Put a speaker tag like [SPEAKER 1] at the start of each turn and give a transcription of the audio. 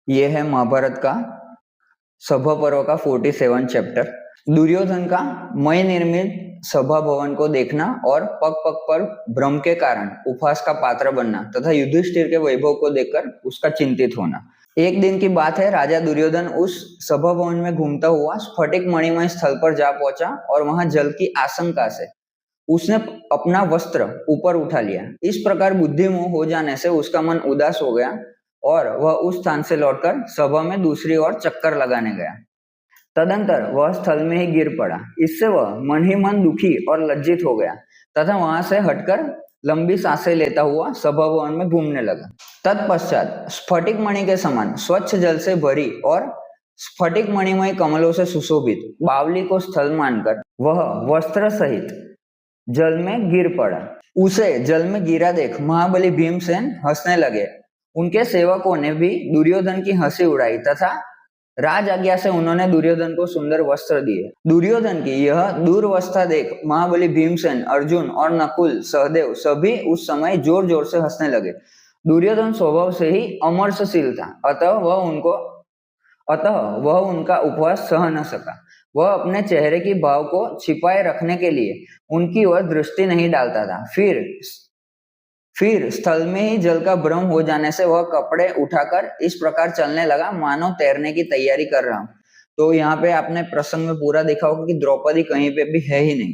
[SPEAKER 1] ये है महाभारत का सभा पर्व का 47 चैप्टर। दुर्योधन का मय निर्मित सभा भवन को देखना और पग पग पर भ्रम के कारण उपहास का पात्र बनना तथा युधिष्ठिर के वैभव को देखकर उसका चिंतित होना। एक दिन की बात है, राजा दुर्योधन उस सभा भवन में घूमता हुआ स्फटिक मणिमय स्थल पर जा पहुंचा और वहां जल की आशंका से उसने अपना वस्त्र ऊपर उठा लिया। इस प्रकार बुद्धिमोह हो जाने से उसका मन उदास हो गया और वह उस स्थान से लौटकर सभा में दूसरी ओर चक्कर लगाने गया। तदंतर वह स्थल में ही गिर पड़ा। इससे वह मन ही मन दुखी और लज्जित हो गया तथा वहां से हटकर लंबी सांसें लेता हुआ सभा भवन में घूमने लगा। तत्पश्चात स्फटिक मणि के समान स्वच्छ जल से भरी और स्फटिक मणिमय कमलों से सुशोभित बावली को स्थल मानकर वह वस्त्र सहित जल में गिर पड़ा। उसे जल में गिरा देख महाबली भीमसेन हंसने लगे। उनके सेवकों ने भी दुर्योधन की हंसी उड़ाई तथा राज आज्ञा से उन्होंने दुर्योधन को सुंदर वस्त्र दिए। दुर्योधन की यह दुर्वस्था देख महाबली भीमसेन, अर्जुन और नकुल सहदेव सभी उस समय जोर जोर से हंसने लगे। दुर्योधन स्वभाव से ही अमर्षशील था, अतः वह उनका उपहास सह न सका। वह अपने चेहरे की भाव को छिपाए रखने के लिए उनकी ओर दृष्टि नहीं डालता था। फिर स्थल में ही जल का भ्रम हो जाने से वह कपड़े उठाकर इस प्रकार चलने लगा मानो तैरने की तैयारी कर रहा हूं। तो यहाँ पे आपने प्रसंग में पूरा देखा होगा कि द्रौपदी कहीं पे भी है ही नहीं।